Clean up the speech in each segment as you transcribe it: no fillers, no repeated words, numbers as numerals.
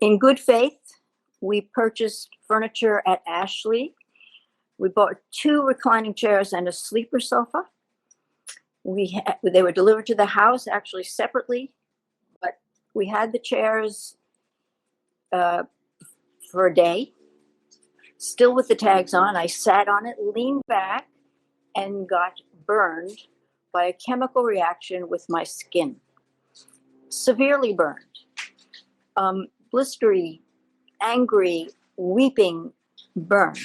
In good faith, we purchased furniture at Ashley. We bought 2 reclining chairs and a sleeper sofa. They were delivered to the house actually separately, but we had the chairs for a day, still with the tags on. I sat on it, leaned back, and got burned by a chemical reaction with my skin. Severely burned. Blistery, angry, weeping burn.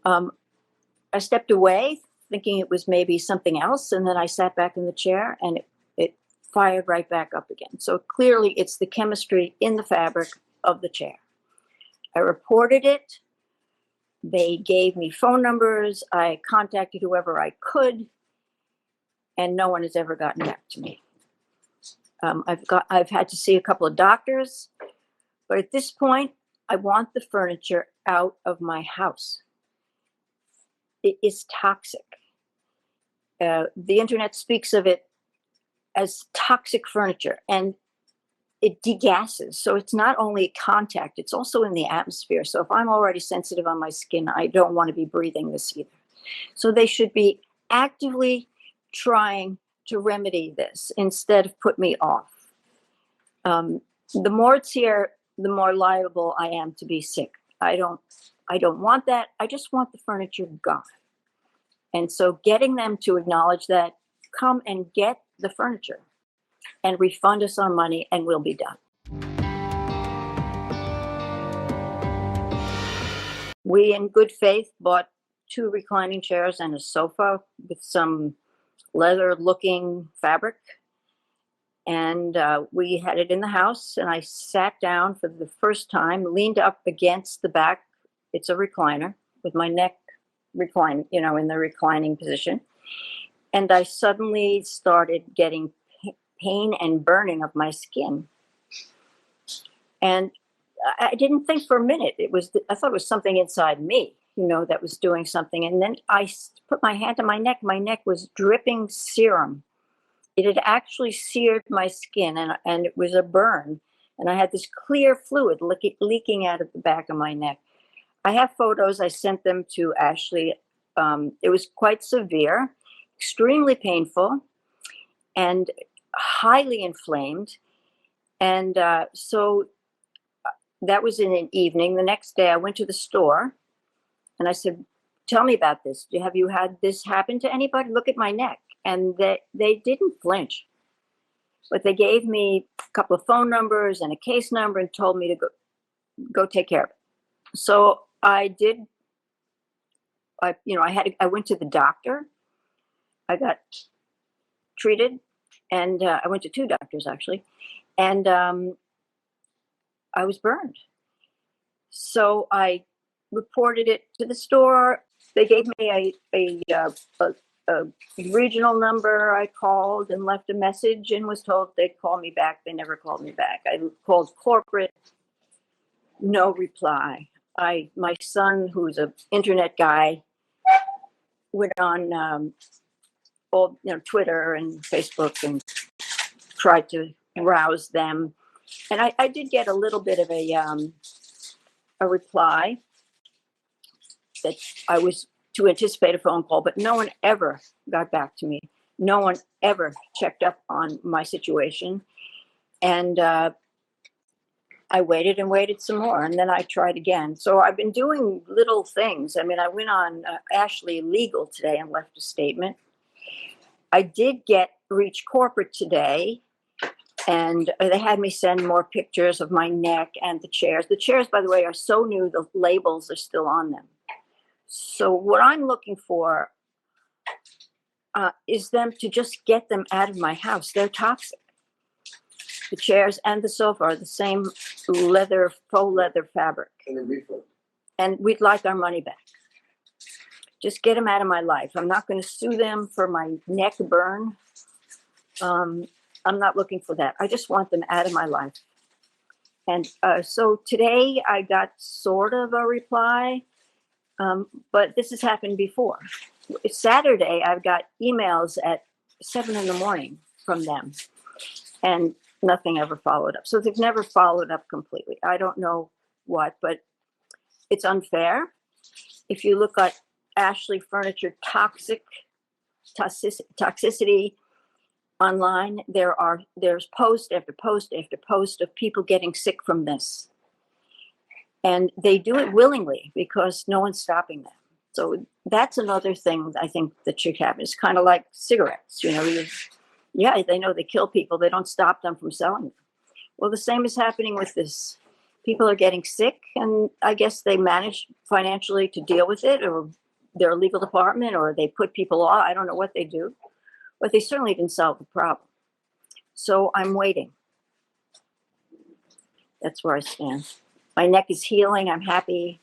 I stepped away thinking it was maybe something else, and then I sat back in the chair and it fired right back up again. So clearly it's the chemistry in the fabric of the chair. I reported it. They gave me phone numbers. I contacted whoever I could, and no one has ever gotten back to me. I've had to see a couple of doctors, but at this point, I want the furniture out of my house. It is toxic. The internet speaks of it as toxic furniture, and it degasses. So it's not only contact, it's also in the atmosphere. So if I'm already sensitive on my skin, I don't want to be breathing this either. So they should be actively trying to remedy this instead of put me off. The more it's here, the more liable I am to be sick. I don't want that. I just want the furniture gone. And so getting them to acknowledge that, come and get the furniture and refund us our money, and we'll be done. We, in good faith, bought 2 reclining chairs and a sofa with some leather-looking fabric. And we had it in the house, and I sat down for the first time, leaned up against the back. It's a recliner with my neck reclined, in the reclining position. And I suddenly started getting pain and burning of my skin. And I didn't think for a minute. I thought it was something inside me, that was doing something. And then I put my hand on my neck. My neck was dripping serum. It had actually seared my skin, and it was a burn. And I had this clear fluid leaking out of the back of my neck. I have photos. I sent them to Ashley. It was quite severe, extremely painful, and highly inflamed. And so that was in an evening. The next day I went to the store and I said, tell me about this. Have you had this happen to anybody? Look at my neck. And they didn't flinch, but they gave me a couple of phone numbers and a case number and told me to go take care of it. So I did. I went to the doctor. I got treated, and I went to 2 doctors actually, and I was burned. So I reported it to the store. They gave me a regional number. I called and left a message and was told they'd call me back. They never called me back. I called corporate, no reply. My son, who's an internet guy, went on Twitter and Facebook and tried to rouse them. And I did get a little bit of a reply that I was to anticipate a phone call, but no one ever got back to me. No one ever checked up on my situation. And I waited and waited some more, and then I tried again. So I've been doing little things. I mean, I went on Ashley Legal today and left a statement. I did reach corporate today, and they had me send more pictures of my neck and the chairs. The chairs, by the way, are so new, the labels are still on them. So what I'm looking for is them to just get them out of my house. They're toxic. The chairs and the sofa are the same faux leather fabric. And we'd like our money back. Just get them out of my life. I'm not going to sue them for my neck burn. I'm not looking for that. I just want them out of my life. And so today I got sort of a reply. But this has happened before. Saturday, I've got emails at 7 a.m. from them. And nothing ever followed up. So they've never followed up completely. I don't know what, but it's unfair. If you look at Ashley Furniture toxicity online, there's post after post after post of people getting sick from this. And they do it willingly because no one's stopping them. So that's another thing I think that should happen. It's kind of like cigarettes, yeah, they know they kill people. They don't stop them from selling them. Well, the same is happening with this. People are getting sick, and I guess they manage financially to deal with it, or their legal department, or they put people off. I don't know what they do, but they certainly didn't solve the problem. So I'm waiting. That's where I stand. My neck is healing. I'm happy.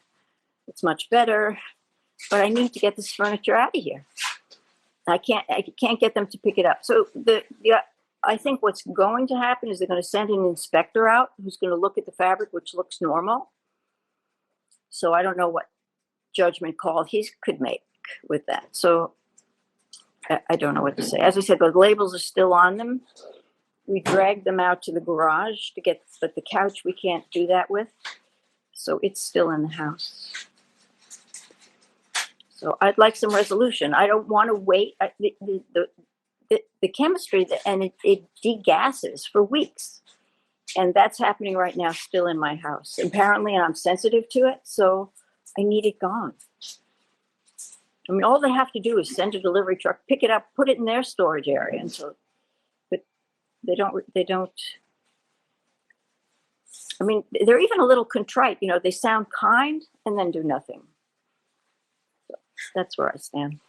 It's much better, but I need to get this furniture out of here. I can't get them to pick it up. So I think what's going to happen is they're going to send an inspector out who's going to look at the fabric, which looks normal. So I don't know what judgment call he could make with that. So I don't know what to say. As I said, the labels are still on them. We dragged them out to the garage but the couch we can't do that with. So it's still in the house. So I'd like some resolution. I don't want to wait. The chemistry, and it degasses for weeks. And that's happening right now still in my house. Apparently, and I'm sensitive to it, so I need it gone. I mean, all they have to do is send a delivery truck, pick it up, put it in their storage area. And so, but they don't. I mean, they're even a little contrite. They sound kind and then do nothing. So that's where I stand.